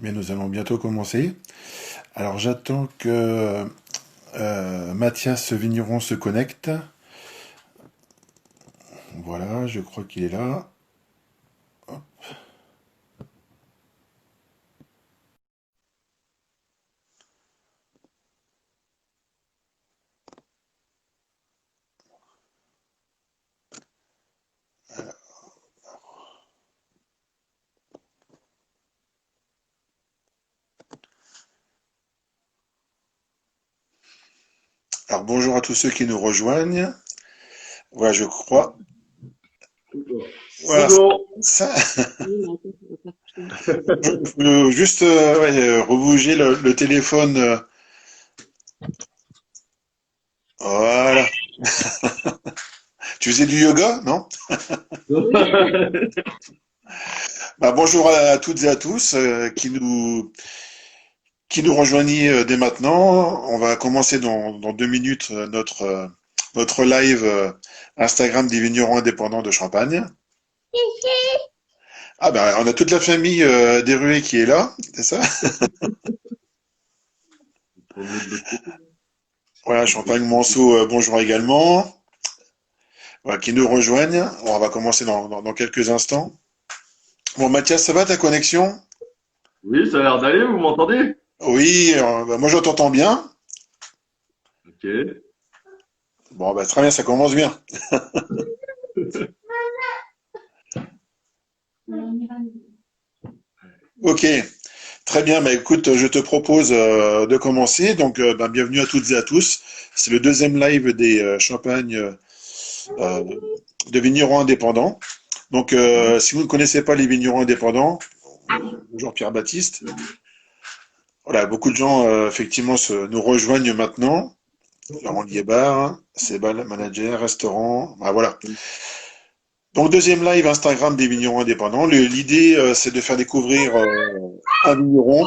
Mais nous allons bientôt commencer. Alors j'attends que Mathias Vigneron se connecte. Voilà, je crois qu'il est là. Alors bonjour à tous ceux qui nous rejoignent. Voilà, je crois. Voilà, Bonjour. ça. Faut juste rebouger le téléphone. Voilà. Tu faisais du yoga, non? Bah, bonjour à toutes et à tous qui nous rejoignent dès maintenant. On va commencer dans 2 minutes notre live Instagram des vignerons indépendants de Champagne. Ah ben, on a toute la famille des Ruets qui est là, c'est ça? On met de l'autre côté. Voilà, Champagne Monceau, bonjour également. Voilà, qui nous rejoignent. On va commencer dans quelques instants. Bon, Mathias, ça va ta connexion? Oui, ça a l'air d'aller, vous m'entendez? Oui, bah, moi je t'entends bien. Ok. Bon, bah, très bien, ça commence bien. Ok, très bien. Bah, écoute, je te propose de commencer. Donc, bah, bienvenue à toutes et à tous. C'est le deuxième live des Champagnes euh, de vignerons indépendants. Donc, si vous ne connaissez pas les vignerons indépendants, bonjour Pierre-Baptiste. Voilà, beaucoup de gens effectivement nous rejoignent maintenant. Laurent Liébar, Sebal, manager, restaurant, bah, voilà. Donc deuxième live Instagram des vignerons indépendants. L'idée c'est de faire découvrir un vigneron,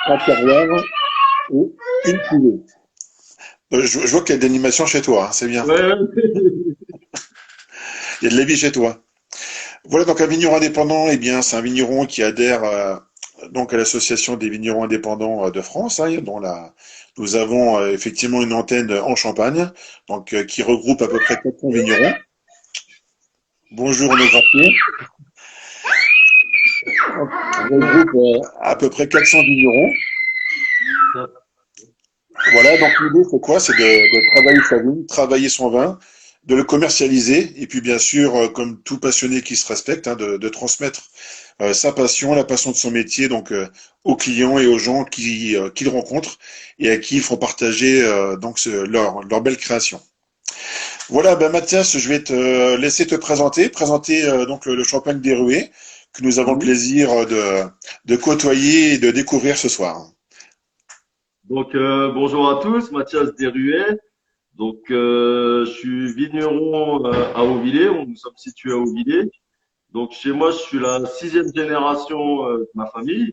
un terroir et une cuvée. Je vois qu'il y a de l'animation chez toi, hein, c'est bien. Ouais, ouais. Il y a de la vie chez toi. Voilà, donc un vigneron indépendant, eh bien, c'est un vigneron qui adhère donc à l'association des vignerons indépendants de France, hein, nous avons effectivement une antenne en Champagne, donc qui regroupe à peu près 400 vignerons. Bonjour nos graphiers. On regroupe à peu près 400 vignerons. Voilà, donc l'idée c'est quoi? C'est de travailler sa vigne, travailler son vin, de le commercialiser, et puis bien sûr, comme tout passionné qui se respecte, hein, de transmettre sa passion, la passion de son métier, donc aux clients et aux gens qu'il rencontre et à qui ils font partager donc leur belle création. Voilà, ben Mathias, je vais te laisser te présenter donc le champagne des Ruées que nous avons le Mhm. plaisir de côtoyer et de découvrir ce soir. Donc, bonjour à tous, Mathias Desruet. Donc, je suis vigneron à Auvillers. Nous sommes situés à Auvillers. Donc, chez moi, je suis la sixième génération de ma famille.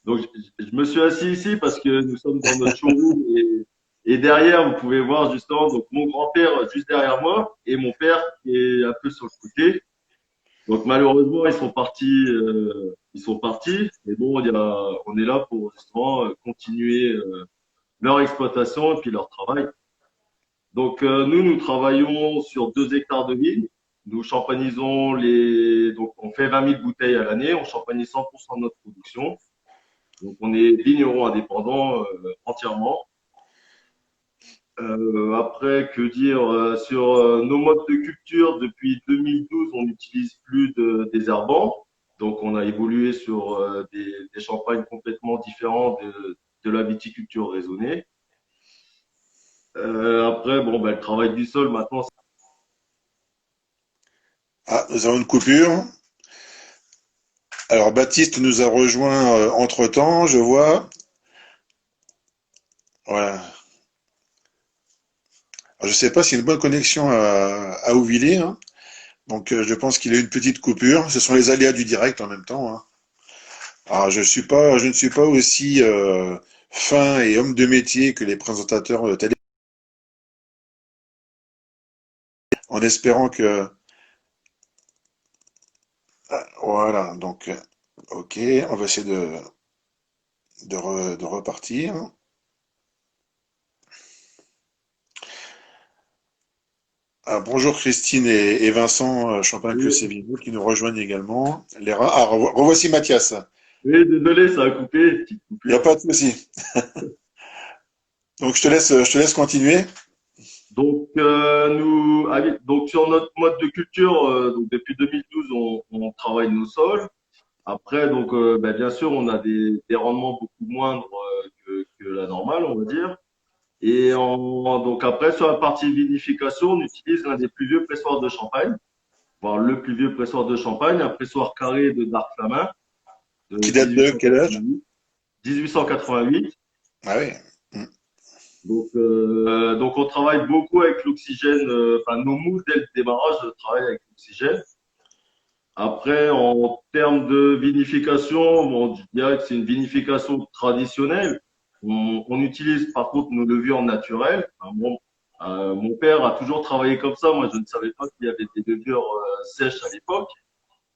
Donc, je me suis assis ici parce que nous sommes dans notre showroom et derrière, vous pouvez voir justement donc mon grand-père juste derrière moi et mon père qui est un peu sur le côté. Donc malheureusement, ils sont partis. Mais bon, on est là pour justement continuer leur exploitation et puis leur travail. Donc nous travaillons sur 2 hectares de vignes. Nous champagnisons donc on fait 20 000 bouteilles à l'année. On champagnise 100% de notre production. Donc on est vigneron indépendant entièrement. Après, que dire sur nos modes de culture depuis 2012, on n'utilise plus de désherbants. Donc, on a évolué sur des champagnes complètement différents de la viticulture raisonnée. Après, bon, ben, le travail du sol, maintenant, Ah, nous avons une coupure. Alors Baptiste nous a rejoint entre-temps, je vois. Voilà. Alors, je ne sais pas s'il y a une bonne connexion à Auvillers, hein. Donc je pense qu'il y a une petite coupure. Ce sont les aléas du direct en même temps, hein. Alors je ne suis pas aussi fin et homme de métier que les présentateurs de télé, en espérant que voilà. Donc ok, on va essayer de de repartir. Ah, bonjour Christine et Vincent Champagne que Oui, Sévigno qui nous rejoignent également. Revoici Mathias. oui, désolé, ça a coupé, petite Il n'y a coupure. pas de souci. Donc je te laisse continuer. Donc, donc sur notre mode de culture, donc depuis 2012, on travaille nos sols. Après, donc, ben, bien sûr, on a des rendements beaucoup moindres que la normale, on va dire. Donc après, sur la partie vinification, on utilise l'un des plus vieux pressoirs de Champagne, voire le plus vieux pressoir de Champagne, un pressoir carré de Dark Flamin de Qui date de quel âge? 1888. 1888. Ah oui. Mm. Donc on travaille beaucoup avec l'oxygène. Enfin, nos mous dès le démarrage travaillent avec l'oxygène. Après, en termes de vinification, bon, je dirais que c'est une vinification traditionnelle. On utilise par contre nos levures naturelles. Enfin, bon, mon père a toujours travaillé comme ça. Moi, je ne savais pas qu'il y avait des levures sèches à l'époque.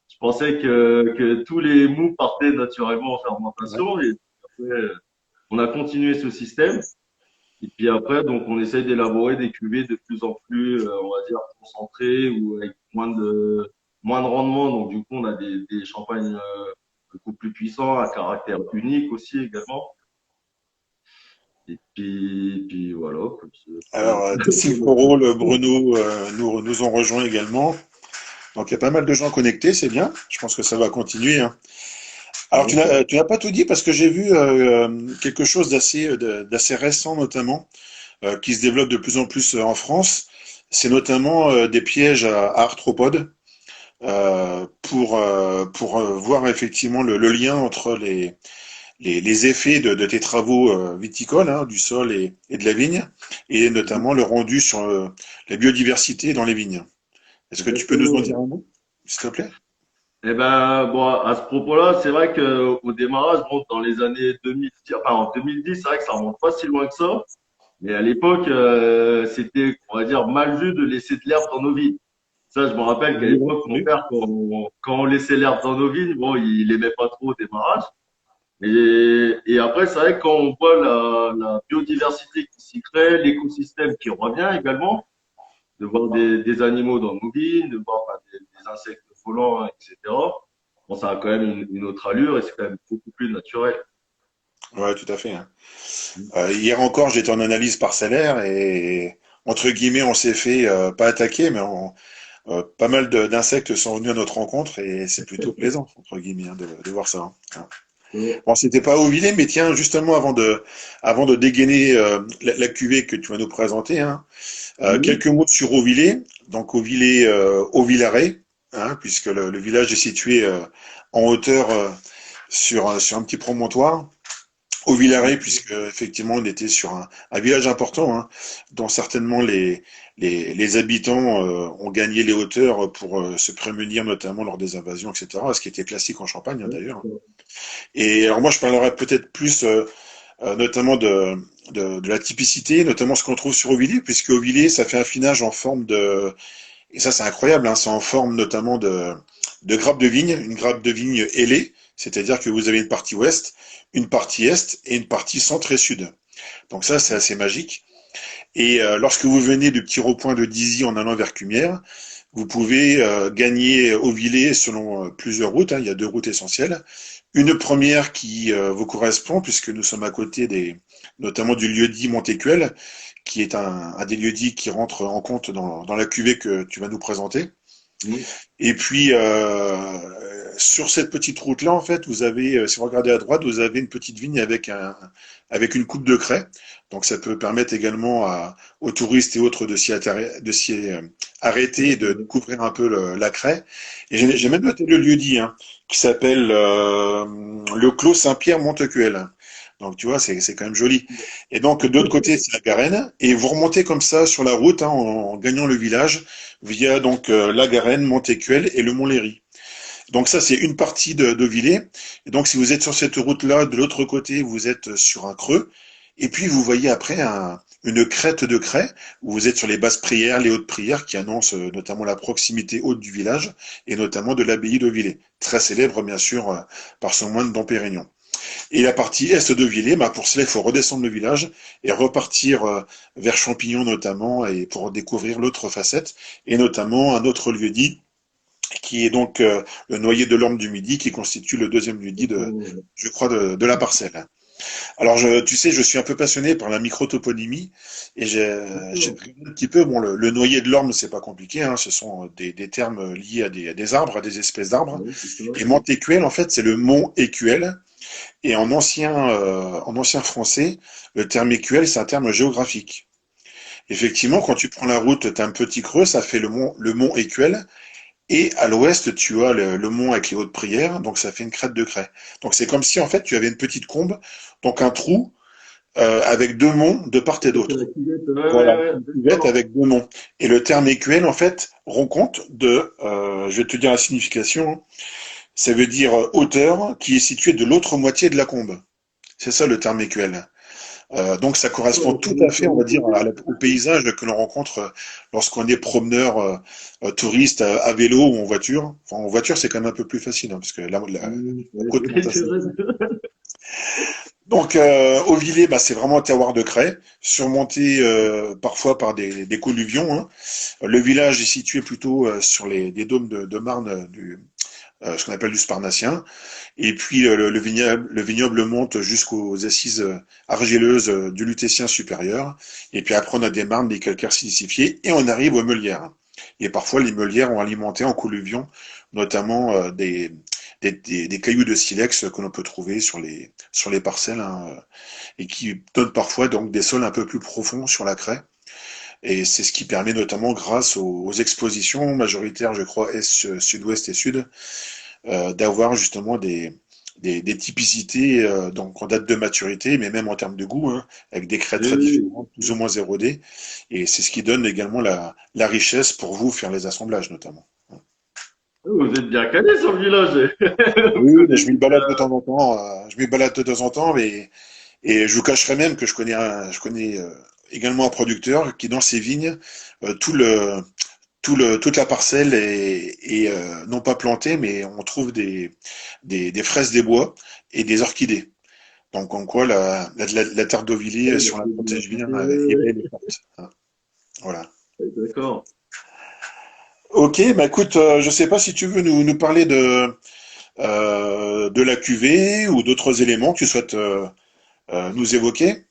Je pensais que tous les mous partaient naturellement en Ouais. fermentation. Et après, on a continué ce système. Et puis après, donc, on essaye d'élaborer des cuvées de plus en plus, on va dire, concentrées ou avec moins de rendement. Donc, du coup, on a des champagnes beaucoup plus puissants, à caractère unique aussi également. Puis voilà. Alors, Tessil Foro, le Bruno nous ont rejoints également. Donc il y a pas mal de gens connectés, c'est bien. Je pense que ça va continuer, hein. Alors D'accord. tu n'as pas tout dit parce que j'ai vu quelque chose d'assez récent notamment qui se développe de plus en plus en France. C'est notamment des pièges à arthropodes pour voir effectivement le lien entre les effets de tes travaux viticoles, hein, du sol et de la vigne, et notamment le rendu sur la biodiversité dans les vignes. Est-ce que tu peux nous en Exactement. dire un mot, s'il te plaît? Eh ben, bon, à ce propos-là, c'est vrai que au démarrage, bon, dans les années 2000, enfin, en 2010, c'est vrai que ça remonte pas si loin que ça. Mais à l'époque, c'était, on va dire, mal vu de laisser de l'herbe dans nos vignes. Ça, je me rappelle qu'à Oui, l'époque, mon oui. père, quand on laissait l'herbe dans nos vignes, bon, il aimait pas trop au démarrage. Et après, c'est vrai que quand on voit la biodiversité qui s'y crée, l'écosystème qui revient également, de voir des animaux dans nos vignes, de voir enfin, des insectes volants, etc. Bon, ça a quand même une autre allure et c'est quand même beaucoup plus naturel. Ouais, tout à fait, hein. Hier encore, j'étais en analyse parcellaire et entre guillemets, on s'est fait pas attaquer, mais pas mal d'insectes sont venus à notre rencontre et c'est plutôt plaisant entre guillemets hein, de voir ça, hein. Ouais. Bon, c'était pas Auvilé, mais tiens, justement avant de dégainer la cuvée que tu vas nous présenter, hein, Mhm. quelques mots sur Auvilé. Donc Auvilé, au Villaret, hein, puisque le village est situé en hauteur sur un petit promontoire. Au Villaret, puisque effectivement on était sur un village important, hein, dont certainement les habitants ont gagné les hauteurs pour se prémunir notamment lors des invasions, etc. Ce qui était classique en Champagne hein, d'ailleurs. Et alors moi je parlerai peut-être plus notamment de la typicité, notamment ce qu'on trouve sur Auvilliers, puisque Auvilliers ça fait un finage en forme de et ça c'est incroyable, hein, c'est en forme notamment de grappe de vigne, une grappe de vigne ailée, c'est-à-dire que vous avez une partie ouest, une partie est et une partie centre et sud. Donc ça c'est assez magique. Et lorsque vous venez du petit rond-point de Dizy en allant vers Cumières, vous pouvez gagner Auvillers selon plusieurs routes, hein, il y a deux routes essentielles. Une première qui vous correspond, puisque nous sommes à côté notamment du lieu-dit Montécuel, qui est un des lieux-dits qui rentre en compte dans la cuvée que tu vas nous présenter. Mhm. Et puis, sur cette petite route-là, en fait, vous avez, si vous regardez à droite, vous avez une petite vigne avec une coupe de craie. Donc, ça peut permettre également aux touristes et autres de s'y arrêter et de D'accord. découvrir un peu la craie. Et j'ai même noté le lieu-dit, hein, qui s'appelle le Clos Saint-Pierre-Montecuel. Donc, tu vois, c'est quand même joli. Et donc, de l'autre côté, c'est la Garenne. Et vous remontez comme ça sur la route, hein, en gagnant le village via donc la Garenne, Montécuel et le Mont-Léry. Donc ça, c'est une partie de Villers. Et donc si vous êtes sur cette route-là, de l'autre côté, vous êtes sur un creux. Et puis vous voyez après une crête de craie, où vous êtes sur les basses prières, les hautes prières, qui annoncent notamment la proximité haute du village, et notamment de l'abbaye de Villers, très célèbre bien sûr par son moine Dom Pérignon. Et la partie est de Villers, bah, pour cela, il faut redescendre le village et repartir vers Champignon notamment, et pour découvrir l'autre facette, et notamment un autre lieu-dit, qui est donc le noyer de l'Orme du Midi, qui constitue le deuxième lieu-dit je crois, de la parcelle. Alors, tu sais, je suis un peu passionné par la microtoponymie et j'ai D'accord. regardé un petit peu. Bon, le noyer de l'Orme, c'est pas compliqué, hein, ce sont des termes liés à des arbres, à des espèces d'arbres. Ouais, c'est ça. Et Montécuel, en fait, c'est le mont Écuel. Et en ancien français, le terme écuelle, c'est un terme géographique. Effectivement, quand tu prends la route, tu as un petit creux, ça fait le mont Écuelle. Et à l'ouest, tu as le mont avec les hautes prières, donc ça fait une crête de craie. Donc c'est comme si en fait tu avais une petite combe, donc un trou avec deux monts de part et Ça, c'est d'autre. la cuvette. Ouais, Voilà, ouais, ouais, une cuvette d'accord. avec deux monts. Et le terme écuelle, en fait, rend compte je vais te dire la signification, hein. Ça veut dire hauteur qui est située de l'autre moitié de la combe. C'est ça le terme écuelle. Donc ça Ouais, correspond donc, tout à fait, on va dire, au paysage que l'on rencontre lorsqu'on est promeneur, touriste à vélo ou en voiture. Enfin, en voiture, c'est quand même un peu plus facile, hein, parce que la ouais, côte monte c'est assez vrai. vite. Donc, Auvillers, bah, c'est vraiment un terroir de craie, surmonté parfois par des colluvions, hein. Le village est situé plutôt sur des dômes de marne ce qu'on appelle du Sparnatien. Et puis le vignoble monte jusqu'aux assises argileuses du Lutétien supérieur. Et puis après on a des marnes, des calcaires silicifiés et on arrive aux meulières. Et parfois les meulières ont alimenté en colluvion notamment des cailloux de silex que l'on peut trouver sur les parcelles, hein, et qui donnent parfois donc des sols un peu plus profonds sur la craie. Et c'est ce qui permet notamment grâce aux expositions majoritaires, je crois, est, sud-ouest et sud, d'avoir justement des typicités donc en date de maturité, mais même en termes de goût, hein, avec des craies Oui, très oui, différentes, plus ou moins érodées. Et c'est ce qui donne également la richesse pour vous faire les assemblages notamment. oui. Vous êtes bien calé sur le village. Vous Oui, mais je connaissez m'y balade de bien. temps en temps. Je m'y balade de temps en temps, mais et je vous cacherai même que je connais également un producteur qui dans ses vignes tout toute la parcelle est non pas plantée, mais on trouve des fraises des bois et des orchidées. Donc, en quoi la terre d'Auvilliers Ouais, la sur la protège bien biodiversité, ouais, est ouais. belle et forte, hein. Voilà. Ouais, d'accord. Ok, bah écoute, je sais pas si tu veux nous parler de la cuvée ou d'autres éléments que tu souhaites nous évoquer.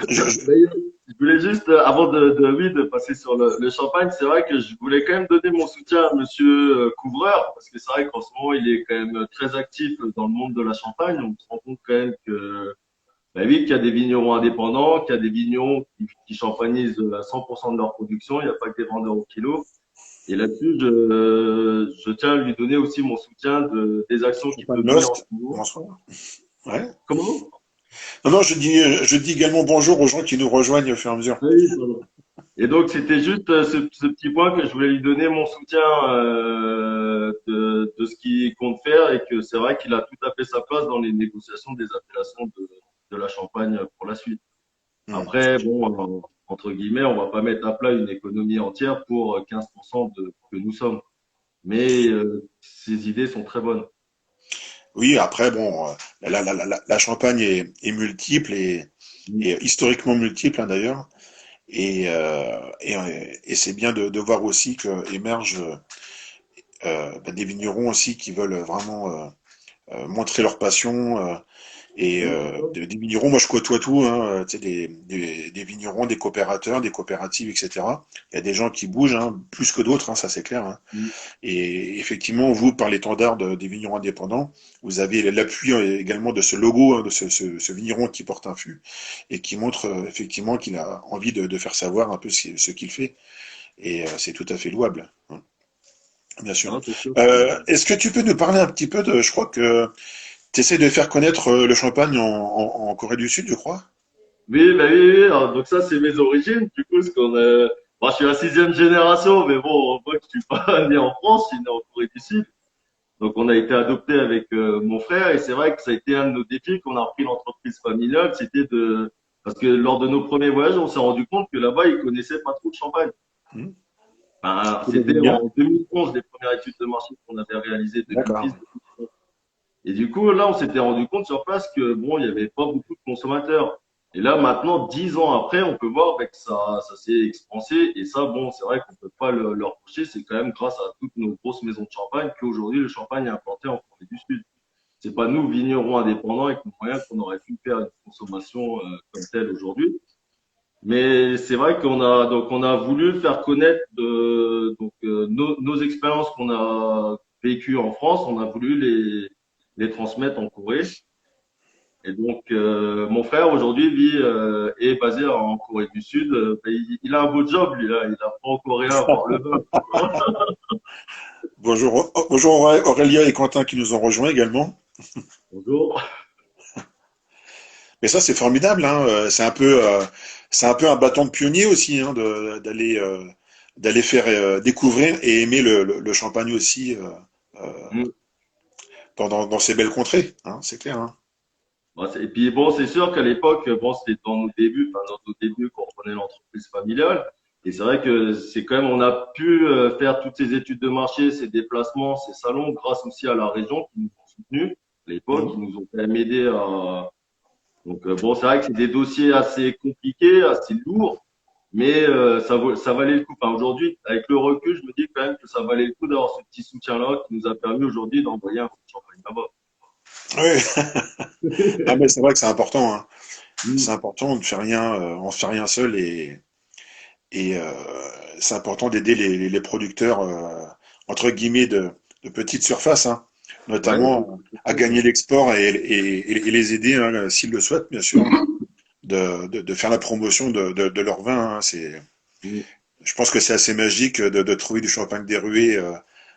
Je- D'ailleurs, je voulais juste, avant oui, de passer sur le champagne, c'est vrai que je voulais quand même donner mon soutien à Monsieur Couvreur, parce que c'est vrai qu'en ce moment, il est quand même très actif dans le monde de la Champagne. On se rend compte quand même que, bah oui, qu'il y a des vignerons indépendants, qu'il y a des vignerons qui champagnisent à 100% de leur production. Il n'y a pas que des vendeurs au kilo. Et là-dessus, je tiens à lui donner aussi mon soutien des actions qu'il Champagne peut mener en ce Lost, moment. bonsoir. Ouais. Comment? Non, non, je dis également bonjour aux gens qui nous rejoignent au fur et à mesure. Oui, pardon. Et donc, c'était juste ce petit point que je voulais lui donner mon soutien de ce qu'il compte faire et que c'est vrai qu'il a tout à fait sa place dans les négociations des appellations de la Champagne pour la suite. Hmm. Après, bon, entre guillemets, on va pas mettre à plat une économie entière pour 15% que nous sommes. Mais ces idées sont très bonnes. Oui, après, bon, la Champagne est multiple et historiquement multiple, hein, d'ailleurs. Et c'est bien de voir aussi que émergent des vignerons aussi qui veulent vraiment montrer leur passion. Oui, c'est ça. Des vignerons, moi je côtoie tout, hein, tu sais, des vignerons, des coopérateurs, des coopératives, etc. Il y a des gens qui bougent, hein, plus que d'autres, hein, ça c'est clair, hein. Mm. Et effectivement, vous, par l'étendard des vignerons indépendants, vous avez l'appui également de ce logo, hein, de ce vigneron qui porte un fût et qui montre effectivement qu'il a envie de faire savoir un peu ce qu'il fait. Et c'est tout à fait louable, hein, bien sûr. Non, c'est sûr. Est-ce que tu peux nous parler un petit peu je crois que tu essaies de faire connaître le champagne en Corée du Sud, je crois? Oui, bah oui, oui. Alors, donc ça, c'est mes origines. Du coup, bon, je suis la sixième génération, mais bon, on voit que je suis pas né en France, je suis né en Corée du Sud. Donc, on a été adopté avec mon frère, et c'est vrai que ça a été un de nos défis qu'on a repris l'entreprise familiale, parce que lors de nos premiers voyages, on s'est rendu compte que là-bas, ils connaissaient pas trop le champagne. Hmm. Ben, Tu l'avais c'était bien? en 2011 les premières études de marché qu'on avait réalisées, D'accord. 2010. Et du coup, là, on s'était rendu compte sur place que bon, il n'y avait pas beaucoup de consommateurs. Et là, maintenant, 10 ans après, on peut voir que ça s'est expansé. Et ça, bon, c'est vrai qu'on peut pas le reprocher. C'est quand même grâce à toutes nos grosses maisons de champagne qu'aujourd'hui, le champagne est implanté en Corée du Sud. C'est pas nous, vignerons indépendants, avec nos moyens, qu'on aurait pu faire une consommation comme telle aujourd'hui. Mais c'est vrai on a voulu faire connaître nos expériences qu'on a vécues en France, on a voulu les transmettre en Corée. Et donc mon frère aujourd'hui est basé en Corée du Sud. Il a un beau job lui là, il apprend en coréen à boire le vin. Bonjour, bonjour Aurélia et Quentin qui nous ont rejoints également. Bonjour. Mais ça, c'est formidable, hein. C'est un peu un bâton de pionnier aussi, hein, d'aller faire découvrir et aimer le champagne aussi Mm. dans ces belles contrées, hein, c'est clair, hein. Et puis bon, c'est sûr qu'à l'époque, bon, c'était dans nos débuts, enfin dans nos débuts quand on prenait l'entreprise familiale. Et c'est vrai que c'est quand même, on a pu faire toutes ces études de marché, ces déplacements, ces salons, grâce aussi à la région qui nous ont soutenus à l'époque, Mhm. qui nous ont quand même aidés à. Donc bon, c'est vrai que c'est des dossiers assez compliqués, assez lourds, mais ça valait le coup. Enfin, aujourd'hui, avec le recul, je me dis quand même que ça valait le coup d'avoir ce petit soutien-là qui nous a permis aujourd'hui d'envoyer un peu de champagne là-bas. Oui, ah, mais c'est vrai que c'est important, hein. C'est Mm. important, on ne fait rien seul et c'est important d'aider les producteurs entre guillemets de petite surface, hein, Ouais, notamment à gagner l'export et les aider, hein, s'ils le souhaitent, bien sûr, de faire la promotion de leur vin, hein. mm. Je pense que c'est assez magique de trouver du champagne des ruées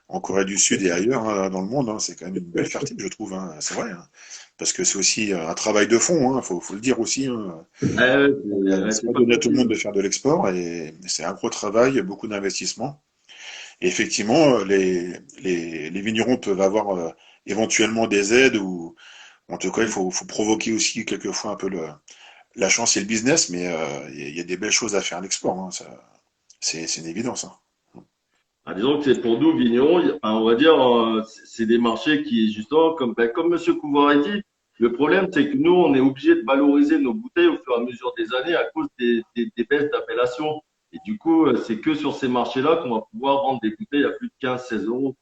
en Corée du Sud et ailleurs, hein, dans le monde, hein. C'est quand même une belle fierté, je trouve, hein. C'est vrai, hein. Parce que c'est aussi un travail de fond, hein, faut le dire aussi, hein. Ouais, C'est c'est pas pas donné à tout le facile. monde de faire de l'export et c'est un gros travail, beaucoup d'investissement. Et effectivement, les vignerons peuvent avoir éventuellement des aides ou en tout cas, Mm. faut provoquer aussi quelquefois un peu la chance et le business, mais il y a des belles choses à faire à l'export, hein, c'est une évidence, hein. Ah, disons que c'est pour nous, vignerons, enfin, on va dire, c'est des marchés qui, justement, comme Monsieur Couvard a dit, le problème, c'est que nous, on est obligé de valoriser nos bouteilles au fur et à mesure des années à cause des baisses d'appellation. Et du coup, c'est que sur ces marchés-là qu'on va pouvoir vendre des bouteilles à plus de 15-16 euros.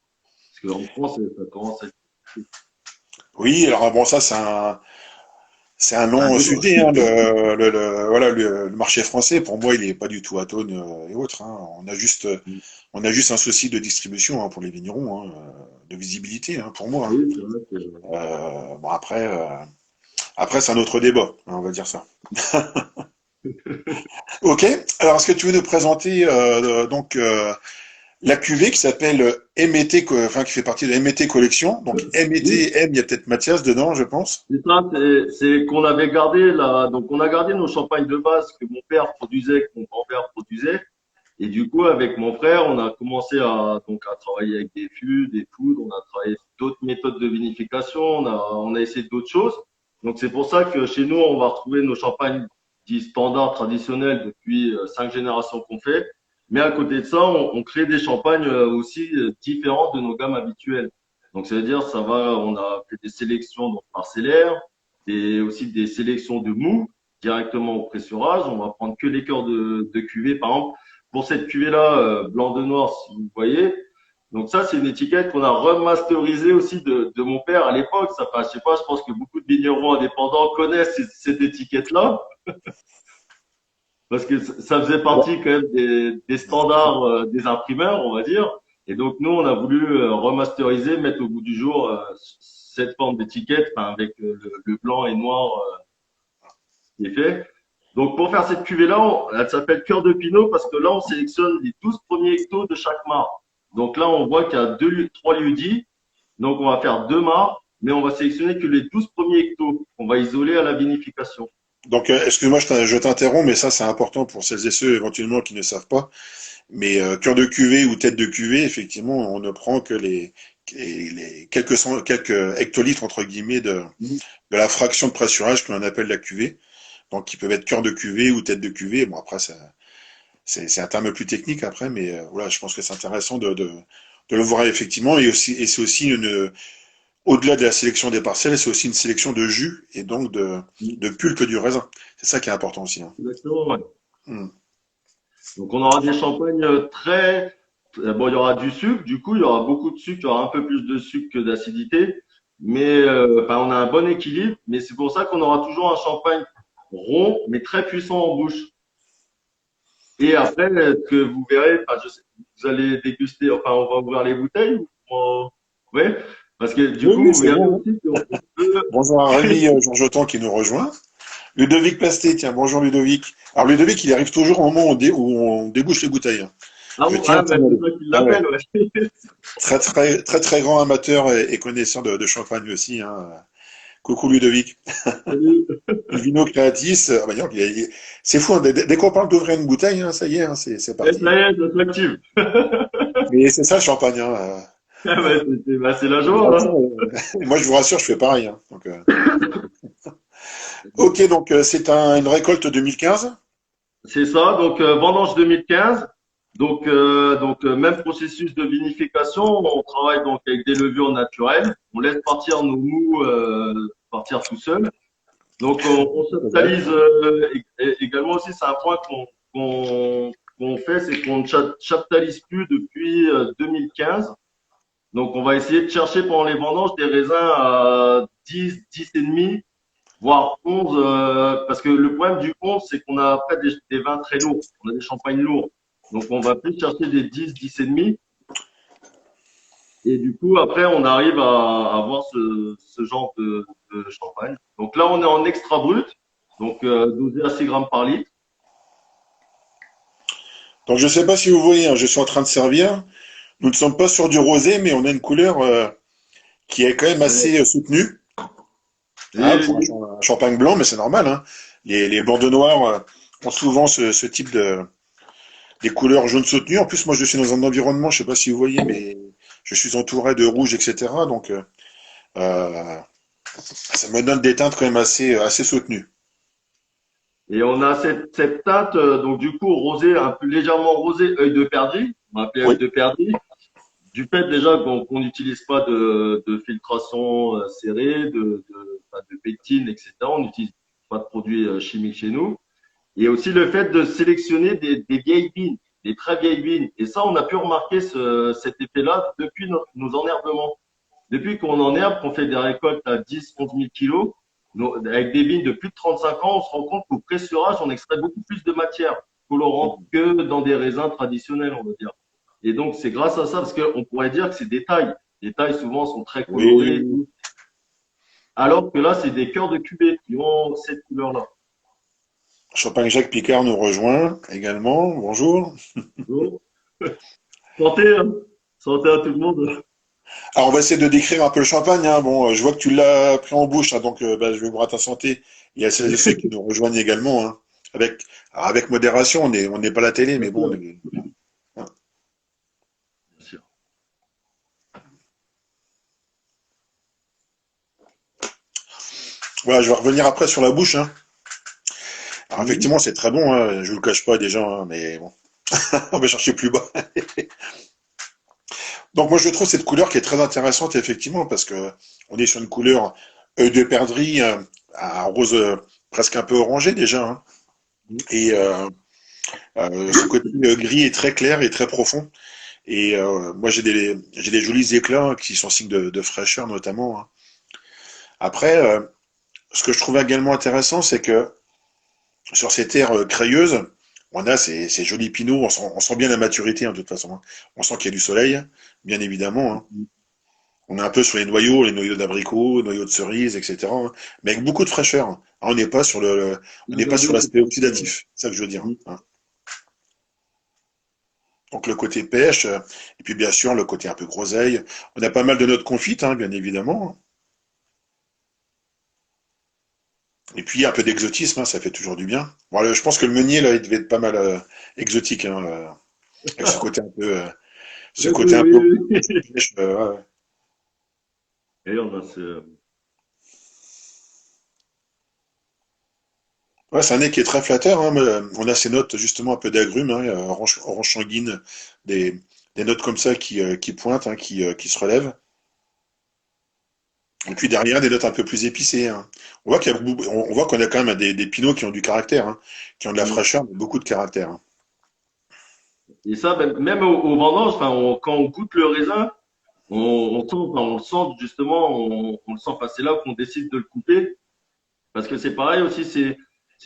Parce qu'en France, ça commence à être Oui, alors bon, ça c'est un un long débat. sujet, hein, voilà, le marché français, pour moi, il est pas du tout atone et autres, hein. On a juste un souci de distribution, hein, pour les vignerons, hein, de visibilité, hein, pour moi, hein. Oui, c'est vrai que, Bon après c'est un autre débat, hein, on va dire ça. Ok, alors est-ce que tu veux nous présenter la cuvée qui s'appelle enfin qui fait partie de MET Collection. Donc oui, MET, il y a peut-être Mathias dedans, je pense. c'est ça, c'est qu'on avait gardé donc on a gardé nos champagnes de base que mon père produisait, que mon grand-père produisait. Et du coup, avec mon frère, on a commencé à travailler avec des fûts, des foudres, on a travaillé d'autres méthodes de vinification, on a essayé d'autres choses. Donc, c'est pour ça que chez nous, on va retrouver nos champagnes dits standards traditionnels depuis 5 générations qu'on fait. Mais à côté de ça, on crée des champagnes aussi différentes de nos gammes habituelles. Donc, c'est-à-dire, on a fait des sélections donc parcellaires, et aussi des sélections de mou directement au pressurage. On va prendre que les cœurs de cuvée, par exemple. Pour cette cuvée-là, blanc de noir, si vous voyez. Donc ça, c'est une étiquette qu'on a remasterisée aussi de mon père à l'époque. Ça, enfin, je sais pas, je pense que beaucoup de vignerons indépendants connaissent cette étiquette-là parce que ça faisait Ouais. partie quand même des standards des imprimeurs, on va dire. Et donc nous, on a voulu remasteriser, mettre au goût du jour cette forme d'étiquette, enfin, avec le blanc et noir qui est fait. Donc pour faire cette cuvée-là, elle s'appelle Cœur de Pinot parce que là, on sélectionne les 12 premiers hectos de chaque mare. Donc là, on voit qu'il y a 3 lieux-dits. Donc on va faire 2 mares, mais on va sélectionner que les 12 premiers hectos qu'on va isoler à la vinification. Donc excuse-moi, je t'interromps, mais ça c'est important pour celles et ceux éventuellement qui ne savent pas. Mais cœur de cuvée ou tête de cuvée, effectivement, on ne prend que les quelques hectolitres entre guillemets de la fraction de pressurage que l'on appelle la cuvée. Donc qui peuvent être cœur de cuvée ou tête de cuvée. Bon après c'est un terme plus technique après, mais voilà, je pense que c'est intéressant de le voir effectivement et c'est aussi au-delà de la sélection des parcelles, c'est aussi une sélection de jus et donc de pulpe du raisin. C'est ça qui est important aussi, hein. Exactement, ouais. Hmm. Donc on aura des champagnes très bon, il y aura du sucre, du coup il y aura beaucoup de sucre, il y aura un peu plus de sucre que d'acidité, mais enfin, on a un bon équilibre, mais c'est pour ça qu'on aura toujours un champagne rond mais très puissant en bouche. Et après ce que vous verrez, enfin, je sais, vous allez déguster, enfin on va ouvrir les bouteilles ouais, parce que du Oui, coup oui, vous c'est verrez bon, hein. aussi qu'on peut Bonjour à Rémi Georgeton qui nous rejoint. Ludovic Plasté, tiens, bonjour Ludovic. Alors Ludovic, il arrive toujours au moment où on débouche les bouteilles, hein. ah Je bon, tiens à ah le ben c'est signaler. toi qui Ah ouais. l'appelle, ouais. Très, très, très, très grand amateur et connaisseur de champagne aussi, hein. Coucou Ludovic. Salut. Le Vino Creatis, ah bah, dis donc, c'est fou, hein, dès qu'on parle d'ouvrir une bouteille, hein, ça y est, hein, c'est Et parti, ça hein. y est, ça s'active. Mais c'est ça le champagne, hein. Ah ben, bah, c'est la Je vous joie, rassure, hein. moi je vous rassure, je fais pareil, hein. Donc, ok, donc c'est une récolte 2015. C'est ça, donc vendange 2015. Même processus de vinification. On travaille donc avec des levures naturelles. On laisse partir nos mous partir tout seul. Donc on C'est vrai. chaptalise également aussi. C'est un point qu'on fait, c'est qu'on ne chaptalise plus depuis 2015. Donc on va essayer de chercher pendant les vendanges des raisins à 10, 10 et demi, voire 11, parce que le problème du 11, c'est qu'on a après des vins très lourds. On a des champagnes lourds. Donc, on va plus chercher des 10, 10 et demi. Et du coup, après, on arrive à avoir ce genre de champagne. Donc là, on est en extra brut. Donc, dosé à 6 grammes par litre. Donc je sais pas si vous voyez, hein, je suis en train de servir. Nous ne sommes pas sur du rosé, mais on a une couleur qui est quand même Ouais. assez soutenue, hein, Et, pour un champagne blanc, mais c'est normal, hein. Les blancs de noir ont souvent ce type des couleurs jaunes soutenues. En plus, moi, je suis dans un environnement, je sais pas si vous voyez, mais je suis entouré de rouge, etc. Donc, euh, ça me donne des teintes quand même assez soutenues. et on a cette teinte, donc du coup, rosé, un peu légèrement rosé, œil de perdrix. On va appeler œil Oui. de perdrix. Du fait déjà qu'on n'utilise pas de filtration serrée, enfin, de pectine, etc. On n'utilise pas de produits chimiques chez nous. Et aussi le fait de sélectionner des vieilles vignes, des très vieilles vignes. Et ça, on a pu remarquer cet effet-là depuis nos enherbements. Depuis qu'on enherbe, qu'on fait des récoltes à 10, 11 000 kilos, avec des vignes de plus de 35 ans, on se rend compte qu'au pressurage, on extrait beaucoup plus de matière colorante que dans des raisins traditionnels, on va dire. Et donc, c'est grâce à ça, parce qu'on pourrait dire que c'est des tailles. Les tailles, souvent, sont très colorées et Oui. tout. Alors que là, c'est des cœurs de cuvée qui ont cette couleur-là. Champagne Jacques Picard nous rejoint également. Bonjour. Donc, santé, hein. Santé à tout le monde. Alors, on va essayer de décrire un peu le champagne, hein. Bon, je vois que tu l'as pris en bouche, hein, donc bah, je vais boire à ta santé. Il y a celles et ceux qui nous rejoignent également, hein. Alors, avec modération, on n'est pas la télé, Bien mais bon, sûr, hein. bien sûr. Voilà, je vais revenir après sur la bouche, hein. Alors, Mhm. effectivement, c'est très bon, hein, je vous le cache pas déjà, hein, mais bon, on va chercher plus bas. Donc, moi, je trouve cette couleur qui est très intéressante, effectivement, parce que on est sur une couleur œil de perdrix, à rose presque un peu orangé déjà, hein. Et ce côté gris est très clair et très profond. Et moi, j'ai des jolis éclats qui sont signes de fraîcheur, notamment, hein. Après, ce que je trouve également intéressant, c'est que sur ces terres crayeuses, on a ces jolis pinots, on sent bien la maturité, hein, de toute façon, hein. On sent qu'il y a du soleil, bien évidemment, hein. On est un peu sur les noyaux d'abricots, noyaux de cerises, etc., hein, mais avec beaucoup de fraîcheur, hein. On n'est pas sur on La n'est pas sur verdure qui l'aspect prend le dessus, ouais. oxydatif, c'est ça que je veux dire, Mhm. hein. Donc le côté pêche, et puis bien sûr le côté un peu groseille. On a pas mal de notes confites, hein, bien évidemment, hein. Et puis un peu d'exotisme, hein, ça fait toujours du bien. Bon, je pense que le meunier là, il devait être pas mal exotique, hein, avec ce Oui, côté un peu oui, oui. pêche, ouais, ouais. Et on a Ouais, c'est un nez qui est très flatteur, hein, mais, on a ces notes justement un peu d'agrumes, hein, orange sanguine, des, des notes comme ça qui pointent, hein, qui se relèvent. Et puis derrière, des notes un peu plus épicées, hein. On voit qu'on a quand même des pinots qui ont du caractère, hein, qui ont de la Mm. fraîcheur, mais beaucoup de caractère, hein. Et ça, même au vendange, enfin, quand on goûte le raisin, on sent, enfin, on le sent justement, on le sent. Enfin, c'est là qu'on décide de le couper, parce que c'est pareil aussi, c'est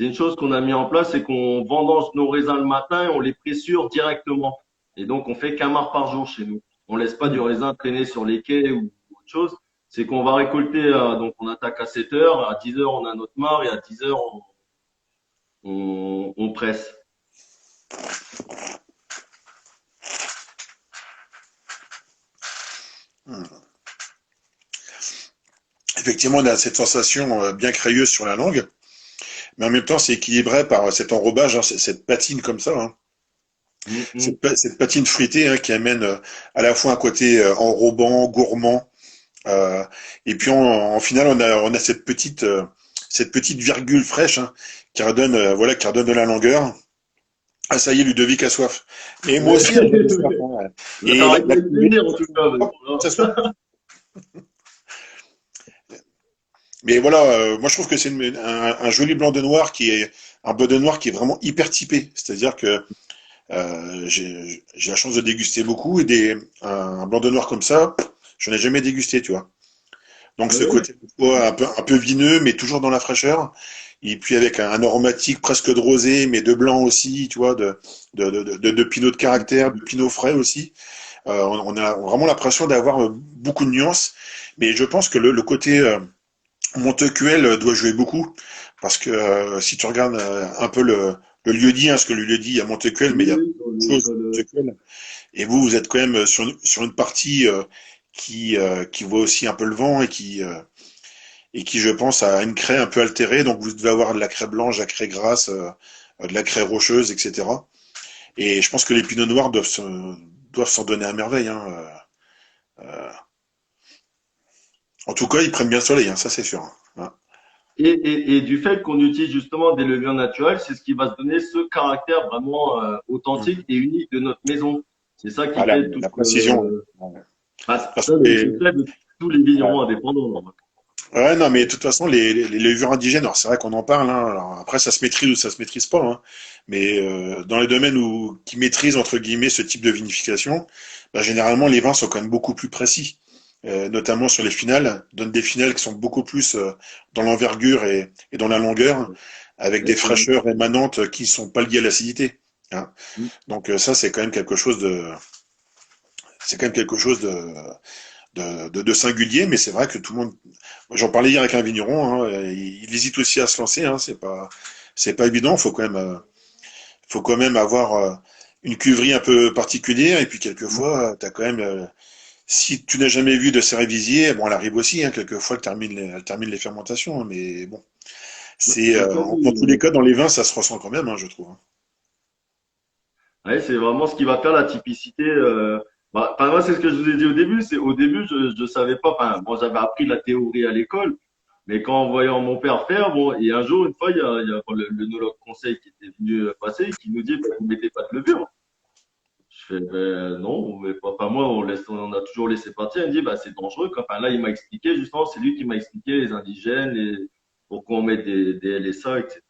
une chose qu'on a mis en place, c'est qu'on vendange nos raisins le matin et on les pressure directement. Et donc, on fait qu'un marc par jour chez nous. On laisse pas du raisin traîner sur les quais ou autre chose. C'est qu'on va récolter, donc on attaque à 7 heures, à 10 heures on a notre marc et à 10 heures on presse. Effectivement, on a cette sensation bien crayeuse sur la langue, mais en même temps, c'est équilibré par cet enrobage, hein, cette patine comme ça, hein. Mm, mm. Cette patine fruitée, hein, qui amène à la fois un côté enrobant, gourmand, euh, et puis en finale, on a cette petite virgule fraîche, hein, qui redonne, voilà, qui redonne de la longueur. Ah, ça y est, Ludovic a soif. Et moi Ouais. aussi, hein, j'avais soif, hein. Là, Et t'as la réglé le cuvée, plaisir en tout cas. hop, Voilà. ça soit. Mais voilà, moi je trouve que c'est un joli blanc de noir qui est un blanc de noir qui est vraiment hyper typé. C'est-à-dire que j'ai la chance de déguster beaucoup et un blanc de noir comme ça, je n'ai jamais dégusté, tu vois. Donc ce Ouais. côté un peu vineux, mais toujours dans la fraîcheur. Et puis avec un aromatique presque de rosé, mais de blanc aussi, tu vois, de pinot de caractère, de pinot frais aussi. On a vraiment l'impression d'avoir beaucoup de nuances. Mais je pense que le côté Montecuel doit jouer beaucoup. Parce que si tu regardes un peu le lieu-dit, hein, parce que le lieu-dit, il y a Montecuel, mais Oui, il y a oui, beaucoup de choses à Montecuel. Et vous, vous êtes quand même sur une partie qui voit aussi un peu le vent et qui, je pense, a une craie un peu altérée. Donc, vous devez avoir de la craie blanche, de la craie grasse, de la craie rocheuse, etc. Et je pense que les pinots noirs doivent s'en donner à merveille, hein. En tout cas, ils prennent bien le soleil, hein, ça c'est sûr, hein. et du fait qu'on utilise justement des levures naturelles, c'est ce qui va se donner ce caractère vraiment Mm. authentique et unique de notre maison. C'est ça qui Voilà, fait tout, la précision, hein. Ouais. Parce ça, que le secret de tous les ouais. vignerons indépendants. Donc. Ouais, non, mais de toute façon, les levures indigènes, alors c'est vrai qu'on en parle, hein, alors après ça se maîtrise ou ça se maîtrise pas, hein, mais dans les domaines qui maîtrisent entre guillemets ce type de vinification, bah, généralement les vins sont quand même beaucoup plus précis, notamment sur les finales, donnent des finales qui sont beaucoup plus dans l'envergure et dans la longueur, avec des Exactement. fraîcheurs émanantes qui sont pas liées à l'acidité, hein. Donc ça c'est quand même quelque chose de singulier, mais c'est vrai que tout le monde. J'en parlais hier avec un vigneron, hein, il hésite aussi à se lancer, hein, c'est pas évident. Faut quand même avoir une cuverie un peu particulière, et puis quelquefois, t'as quand même. Si tu n'as jamais vu de cérévisier, bon, elle arrive aussi, hein, quelquefois, elle termine les fermentations, hein, mais bon, c'est Bah, comme, dans tous les cas, dans les vins, ça se ressent quand même, hein, je trouve, hein. ouais, c'est vraiment ce qui va faire la typicité. Enfin, moi, c'est ce que je vous ai dit au début. C'est au début, je savais pas. Enfin, moi, j'avais appris la théorie à l'école, mais quand en voyant mon père faire, bon, et un jour, une fois, il y a l'œnologue conseil qui était venu passer, qui nous dit, bah, vous mettez pas de levure. Je fais, ben, non, on met pas. Enfin, moi, on a toujours laissé partir. Il me dit, bah, c'est dangereux, quoi. Enfin, là, il m'a expliqué, justement, c'est lui qui m'a expliqué les indigènes, pourquoi on met des LSA, etc.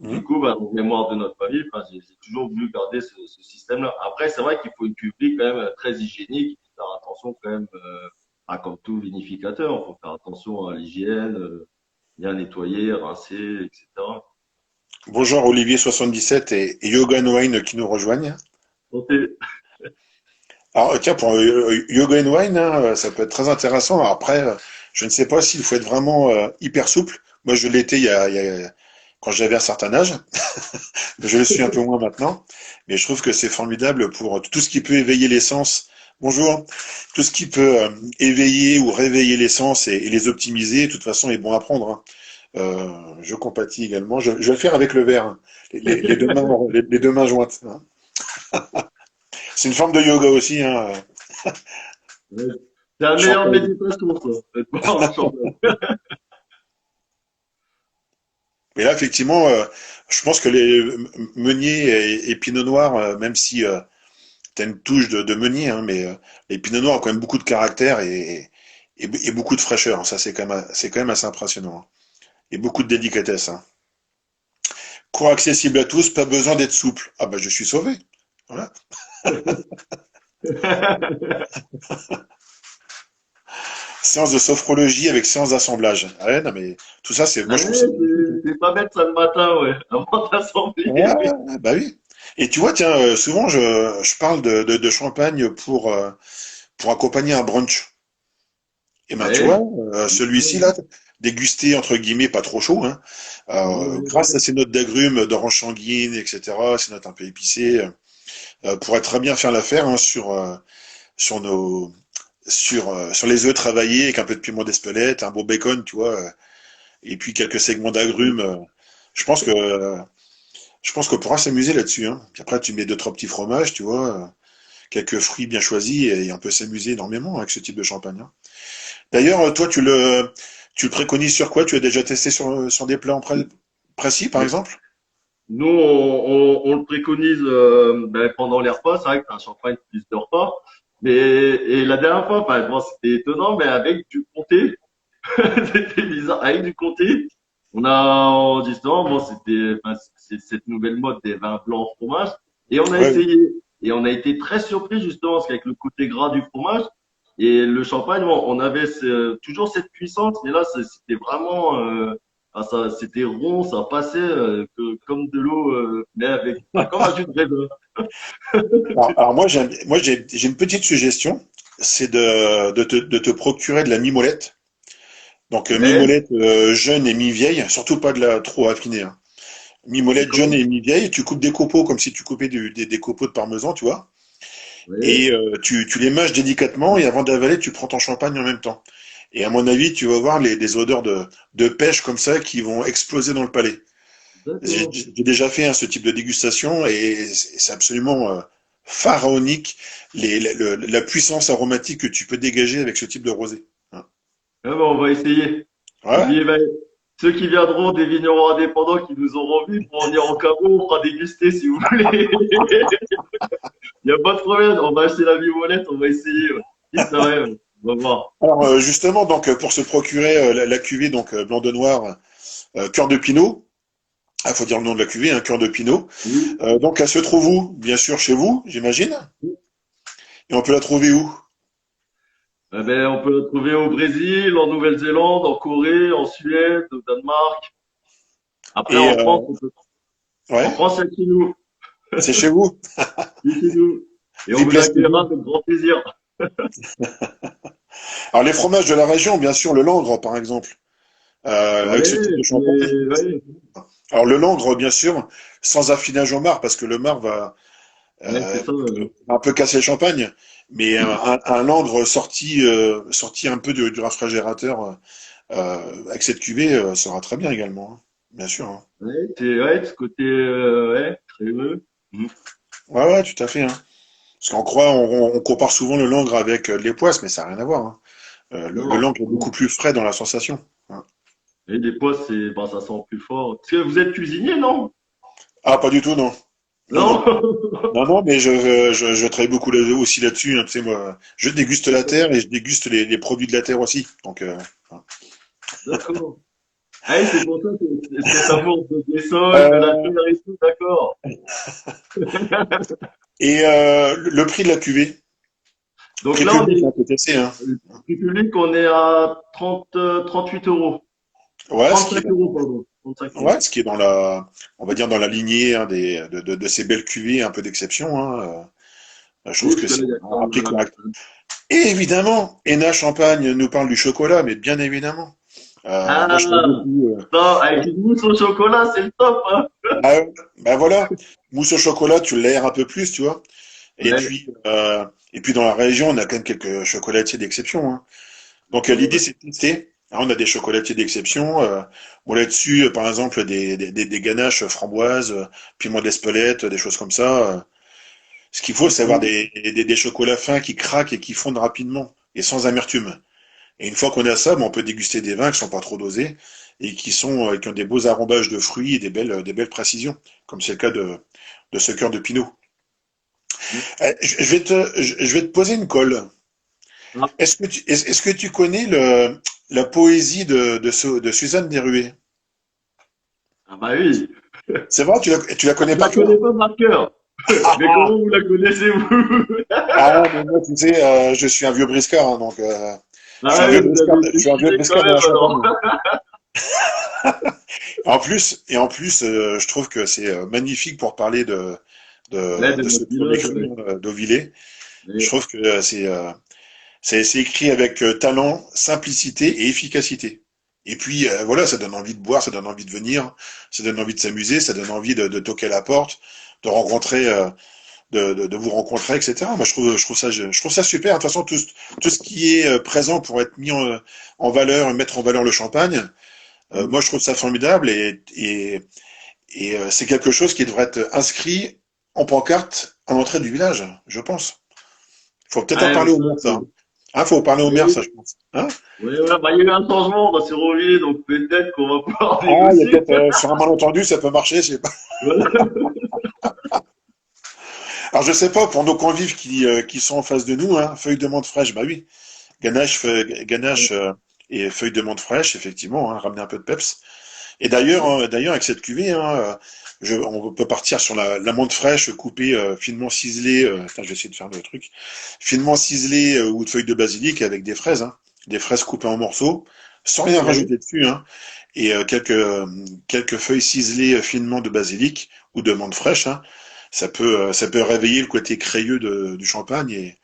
Du Mhm. coup, bah, en mémoire de notre famille, enfin, j'ai toujours voulu garder ce système-là. Après, c'est vrai qu'il faut une cuverie quand même très hygiénique. Il faut faire attention quand même, comme tout vinificateur, il faut faire attention à l'hygiène, bien nettoyer, rincer, etc. Bonjour Olivier77 et Yogan Wine qui nous rejoignent. Santé. Alors, tiens, pour Yoga and Wine, hein, ça peut être très intéressant. Alors, après, je ne sais pas s'il faut être vraiment hyper souple. Moi, je l'étais quand j'avais un certain âge. Je le suis un peu moins maintenant. Mais je trouve que c'est formidable pour tout ce qui peut éveiller les sens. Bonjour. Tout ce qui peut éveiller ou réveiller les sens et les optimiser, de toute façon, est bon à prendre, hein. Je compatis également. Je vais le faire avec le verre, hein. Les deux mains, les deux mains jointes, hein. C'est une forme de yoga aussi, hein. Ouais. C'est la meilleure Champagne. méditation, ça. Être boire un champagne. Mais là, effectivement, je pense que les meuniers et pinot noir, même si tu as une touche de meunier, hein, mais les pinot noirs ont quand même beaucoup de caractère et beaucoup de fraîcheur. Ça, c'est quand même assez impressionnant, hein. Et beaucoup de délicatesse, hein. Cours accessible à tous, pas besoin d'être souple. Ah bah je suis sauvé. Voilà. Séance de sophrologie avec séance d'assemblage. Ah ouais, non mais tout ça, moi je trouve Ouais, ça magnifique, hein. c'est pas bête ça le matin, ouais, avant d'assembler. Ouais, bah oui. Et tu vois, tiens, souvent je parle de champagne pour accompagner un brunch. Et ben tu vois, Ouais. celui-ci là, dégusté entre guillemets pas trop chaud, hein, grâce à ses notes d'agrumes, d'orange sanguine, etc., ces notes un peu épicées, pourrait très bien faire l'affaire, hein, sur nos sur les œufs travaillés avec un peu de piment d'Espelette, un beau bacon, tu vois, et puis quelques segments d'agrumes. Je pense que je pense qu'on pourra s'amuser là-dessus, hein. Puis après tu mets deux trois petits fromages, tu vois, quelques fruits bien choisis et on peut s'amuser énormément avec ce type de champagne, hein. D'ailleurs, toi, tu le préconises sur quoi? Tu as déjà testé sur des plats précis, par exemple? Nous, on le préconise ben, pendant les repas. C'est vrai que c'est un champagne plus de repas. Mais et la dernière fois, enfin, bon, c'était étonnant, mais avec du comté, c'était bizarre. Avec du comté, on justement, bon, enfin, c'est cette nouvelle mode des vins blancs au fromage, et on a Ouais, essayé. Et on a été très surpris justement parce qu'avec le côté gras du fromage et le champagne, bon, on avait toujours cette puissance, mais là, c'était vraiment ah, ça, c'était rond, ça passait comme de l'eau, mais avec, enfin, comme un jus de raisin. alors j'ai une petite suggestion, c'est de te procurer de la mimolette. Donc Ouais, mimolette jeune et mi-vieille, surtout pas de la trop affinée, hein. Mimolette jeune d'accord. et mi-vieille, tu coupes des copeaux comme si tu coupais des copeaux de parmesan, tu vois, Ouais, et tu les mâches délicatement et avant d'avaler, tu prends ton champagne en même temps. Et à mon avis, tu vas voir des odeurs de pêche comme ça qui vont exploser dans le palais. d'accord. J'ai déjà fait, hein, ce type de dégustation et c'est absolument pharaonique la puissance aromatique que tu peux dégager avec ce type de rosé, hein. Ah bon, on va essayer. Et Ouais, puis, ben, ceux qui viendront des vignerons indépendants qui nous auront vus pourront venir en caveau, on fera déguster si vous voulez. Il n'y a pas de problème, on va acheter la violette, on va essayer. Ouais. Si, c'est vrai, ouais. On va voir. alors justement, donc pour se procurer la cuvée, donc blanc de noir, cœur de pinot, il faut dire le nom de la cuvée, un cœur de pinot. Oui. Donc elle se trouve où? Bien sûr chez vous, j'imagine. Et on peut la trouver où? Eh ben, on peut la trouver au Brésil, en Nouvelle-Zélande, en Corée, en Suède, au Danemark. Après, Et en France, en ouais, France, c'est chez nous. c'est chez vous. C'est chez nous. Et on vous accueillera Déplacez-vous. avec grand plaisir. Alors les fromages de la région, bien sûr, le langre par exemple, avec ce type Ouais, de champagne. ouais, Alors le langre, bien sûr, sans affinage au marc, parce que le marc ouais, c'est euh, ça. va un peu casser le champagne, mais un langre sorti un peu du réfrigérateur avec cette cuvée sera très bien également, hein. Bien sûr, hein. Ouais, c'est ouais, ce côté ouais, crémeux. Mm. Ouais, ouais, tout à fait, hein. Parce qu'en croix, on compare souvent le langre avec les poisses, mais ça n'a rien à voir, hein. Le Non, langre est beaucoup non. plus frais dans la sensation, hein. Et des fois, c'est, bah, ça sent plus fort. Parce que vous êtes cuisinier, non? Ah, pas du tout, non. Non, Non? non. Non, non, mais je travaille beaucoup aussi là-dessus, hein. Tu sais, moi, je déguste la terre et je déguste les produits de la terre aussi. Donc, hein. D'accord. Ah, oui, c'est pour ça que cet amour des sols, de la Euh, terre et tout, d'accord. et le prix de la cuvée, Donc prix là, on public, hein, est, TTC, hein. prix public, on est à 30, 38 euros. Ouais, 35 euros, pardon. 35 euros. ouais, ce qui est on va dire dans la lignée, hein, de ces belles cuvées un peu d'exception, hein. Je Oui, trouve parce que que là, c'est il y a quand un prix même, correct. Et évidemment, Ena Champagne nous parle du chocolat, mais bien évidemment. Moi, je travaille ah, beaucoup. non, avec une mousse au chocolat, c'est le top, hein. Ah, ben voilà, mousse au chocolat, tu l'aères un peu plus, tu vois. Ouais, Et puis dans la région, on a quand même quelques chocolatiers d'exception, hein. Donc ouais, l'idée, ouais. c'est de tester, hein. On a des chocolatiers d'exception. Bon, là-dessus, par exemple, des ganaches framboises, piment d'Espelette, des choses comme ça. Ce qu'il faut, c'est avoir Mhm. des chocolats fins qui craquent et qui fondent rapidement et sans amertume. Et une fois qu'on a ça, ben, on peut déguster des vins qui sont pas trop dosés et qui ont des beaux arombages de fruits et des belles précisions, comme c'est le cas de ce cœur de Pinot. Je vais te poser une colle. Ah, est-ce que tu connais la poésie de Suzanne Deruet? ah bah oui, C'est vrai, tu la connais je la par connais cœur? pas par cœur. Mais Ah, comment vous la connaissez, vous? ah, mais moi, tu sais, je suis un vieux briscard, hein, donc je suis un Ah vieux oui, vous briscard, avez je été suis un vieux culé quand briscard de la même, alors. Champagne. En plus, je trouve que c'est magnifique pour parler Ouais, de de ce notre premier village, cru ouais. d'Auvillé. Je Ouais. trouve que c'est écrit avec talent, simplicité et efficacité. Et puis voilà, ça donne envie de boire, ça donne envie de venir, ça donne envie de s'amuser, ça donne envie de toquer à la porte, de rencontrer, de vous rencontrer, etc. Moi, je trouve ça super. De toute façon, tout ce qui est présent pour être mis en valeur, mettre en valeur le champagne, Mm. moi, je trouve ça formidable et c'est quelque chose qui devrait être inscrit en pancarte à l'entrée du village, je pense. Il faut peut-être en Ah, mais parler au ça, maire, ça. c'est. Hein. Ah, faut parler au maire, Oui, ça, je pense. Hein. oui, ouais, bah, il y a eu un changement dans Séroville, donc peut-être qu'on va pouvoir Ah, il y a négocier. peut-être sur un malentendu, ça peut marcher, je sais pas. Voilà. Alors, je sais pas, pour nos convives qui sont en face de nous, hein, feuilles de menthe fraîche, bah oui. Ganache et feuilles de menthe fraîche, effectivement, hein, ramener un peu de peps. Et d'ailleurs, d'ailleurs, avec cette cuvée, on peut partir sur la menthe fraîche coupée finement ciselée. Attends, je vais essayer de faire le truc. Finement ciselée ou de feuilles de basilic avec des fraises coupées en morceaux, sans rien Oui. rajouter dessus, hein, et quelques feuilles ciselées finement de basilic ou de menthe fraîche. Hein. Ça peut réveiller le côté crayeux du champagne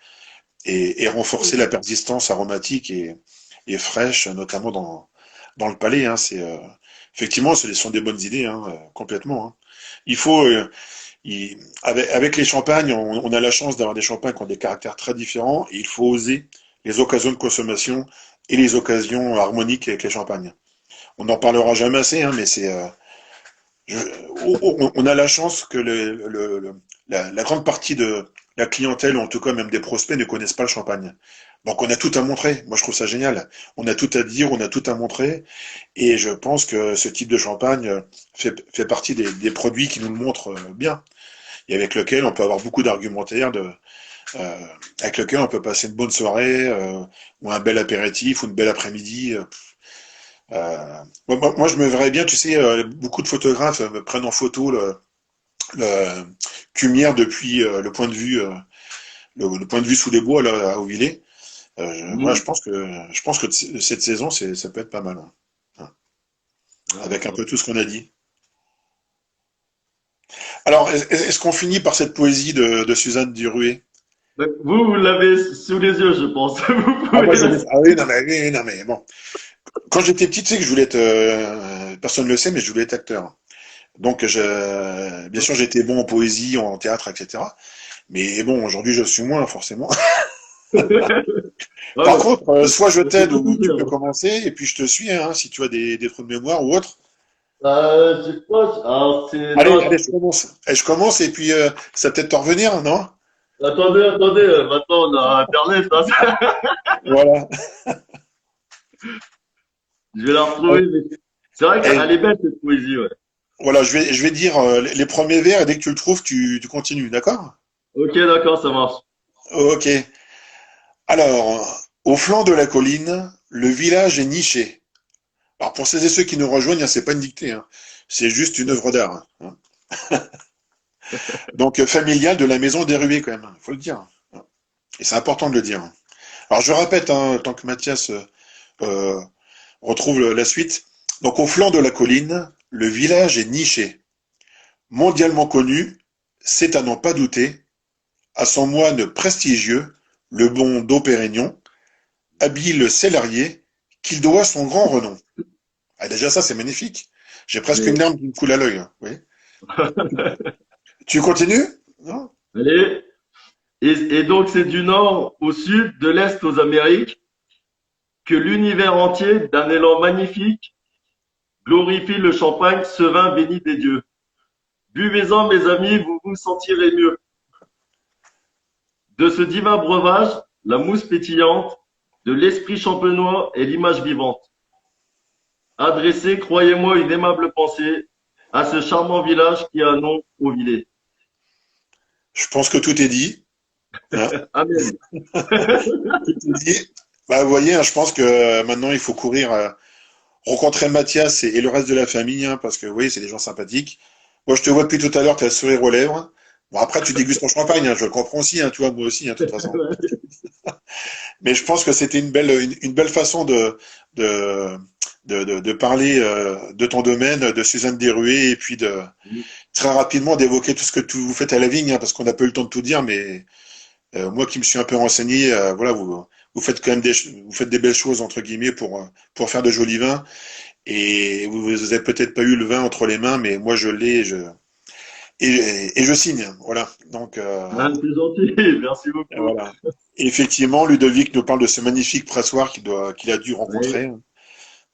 et renforcer la persistance aromatique et fraîche, notamment dans le palais. Hein, effectivement, ce sont des bonnes idées, hein, complètement. Hein. Il faut, avec les champagnes, on a la chance d'avoir des champagnes qui ont des caractères très différents. Et il faut oser les occasions de consommation et les occasions harmoniques avec les champagnes. On n'en parlera jamais assez, hein, mais je- on a la chance que la grande partie de la clientèle, ou en tout cas même des prospects, ne connaissent pas le champagne. Donc on a tout à montrer. Moi je trouve ça génial. On a tout à dire, on a tout à montrer. Et je pense que ce type de champagne fait partie des produits qui nous le montrent bien. Et avec lequel on peut avoir beaucoup d'argumentaires, euh, avec lequel on peut passer une bonne soirée, ou un bel apéritif, ou une belle après-midi. Moi, je me verrais bien, tu sais, beaucoup de photographes me prennent en photo le Cumière depuis le point de vue sous les bois là à Auvillers. Moi, Mhm. je pense que cette saison, ça peut être pas mal, hein, Ah, avec un bah. peu tout ce qu'on a dit. Alors, est-ce qu'on finit par cette poésie de Suzanne Duruet? Donc, vous l'avez sous les yeux, je pense. Vous Ah, moi, pouvez la. ah oui, non, mais bon. Quand j'étais petit, tu sais que je voulais être, personne ne le sait, mais je voulais être acteur. Donc, bien sûr, j'étais bon en poésie, en théâtre, etc. Mais bon, aujourd'hui, je suis moins, forcément. Ah, Par contre, soit je ça fait t'aide pas ou tu plaisir. peux commencer, et puis je te suis, hein, si tu as des trous de mémoire ou autre. Je pense. Alors, c'est. Allez, Non, je commence. Et je commence, et puis ça va peut-être t'en revenir, non? attendez, maintenant on a Internet, hein. Voilà. Je vais la retrouver. Mais c'est vrai Et qu'elle est belle cette poésie, ouais. voilà, je vais dire les premiers vers, et dès que tu le trouves, tu continues, d'accord? Ok, d'accord, ça marche. Ok. Alors, au flanc de la colline, le village est niché. Alors, pour celles et ceux qui nous rejoignent, hein, c'est pas une dictée, hein. C'est juste une œuvre d'art. Hein. Donc, familiale de la maison des Ruées, quand même, faut le dire. Et c'est important de le dire. Alors, je répète, hein, tant que Mathias euh, retrouve la suite. Donc, au flanc de la colline, le village est niché. Mondialement connu, c'est à n'en pas douter, à son moine prestigieux, le bon Dom-Pérignon, habile célarier, qu'il doit son grand renom. Ah, déjà, ça, c'est magnifique. J'ai presque une Mais, larme qui me coule à l'œil. Hein. Oui. Tu continues? Non. allez. Et donc c'est du nord au sud, de l'est aux Amériques, que l'univers entier, d'un élan magnifique, glorifie le champagne, ce vin béni des dieux. Buvez-en, mes amis, vous vous sentirez mieux. De ce divin breuvage, la mousse pétillante, de l'esprit champenois et l'image vivante. Adressez, croyez-moi, une aimable pensée à ce charmant village qui a nom Auvillers. Je pense que tout est dit. Hein. Amen. Qui te dit, bah, vous voyez, hein, je pense que maintenant il faut courir, rencontrer Mathias et le reste de la famille, hein, parce que oui, c'est des gens sympathiques. Moi, je te vois depuis tout à l'heure, tu as le sourire aux lèvres. Bon, après, tu dégustes ton champagne, hein, je le comprends aussi, hein, tu vois, moi aussi, hein, de toute façon. Mais je pense que c'était une belle façon de, de parler de ton domaine, de Suzanne Desruées, et puis de très rapidement d'évoquer tout ce que vous faites à la vigne, hein, parce qu'on n'a pas eu le temps de tout dire, mais moi qui me suis un peu renseigné, voilà, vous faites quand même vous faites des belles choses entre guillemets pour faire de jolis vins. Et vous avez peut-être pas eu le vin entre les mains, mais moi je l'ai, et je signe. Voilà. Donc Ah, c'est gentil, merci beaucoup. voilà. Et effectivement, Ludovic nous parle de ce magnifique pressoir qu'il a dû Oui. rencontrer.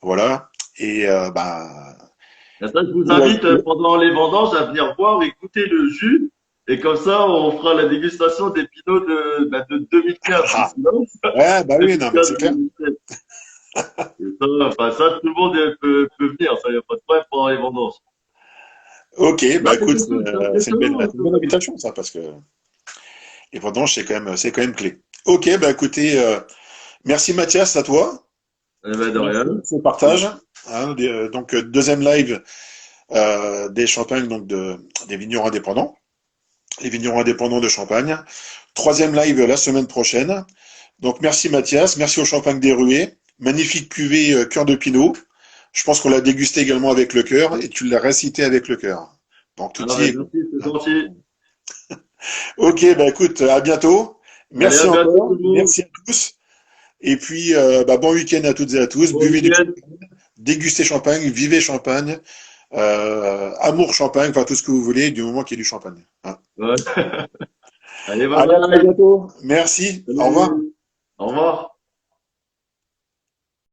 Voilà. Et Et ça, je vous pour invite pendant les vendanges à venir boire et goûter le jus. Et comme ça, on fera la dégustation des pinots de 2015. ah, Sinon, ouais, bah oui, non, mais c'est clair. 2015-2017. Et ça, enfin, ça, tout le monde peut venir. Ça, il n'y a pas de problème pendant les vendanges. Ok, Non, bah c'est écoute, quelque chose c'est d'impressionnant. une bonne invitation ça, parce que les vendanges c'est quand même clé. Ok, bah écoutez, merci Mathias, à toi. Eh ben, de Merci rien. pour ce partage. Hein, donc deuxième live des champagnes donc des vignerons indépendants, les vignerons indépendants de Champagne. Troisième live la semaine prochaine. Donc merci Mathias, merci au Champagne des Ruées. Magnifique cuvée cœur de Pinot. Je pense qu'on l'a dégusté également avec le cœur et tu l'as récité avec le cœur. Donc tout Ah, y ben, est, quoi. merci, c'est Hein. gentil. Ok, bah écoute, à bientôt. Allez, Merci à bientôt tout encore, le monde. merci à tous. Et puis bah, bon week-end à toutes et à tous. Bon Buvez du week-end. champagne, dégustez champagne, vivez champagne, amour champagne, enfin tout ce que vous voulez, du moment qu'il y a du champagne. Hein. Ouais. Allez, bye Allez, à très bye. bientôt. Merci. Au revoir. Salut. Au revoir.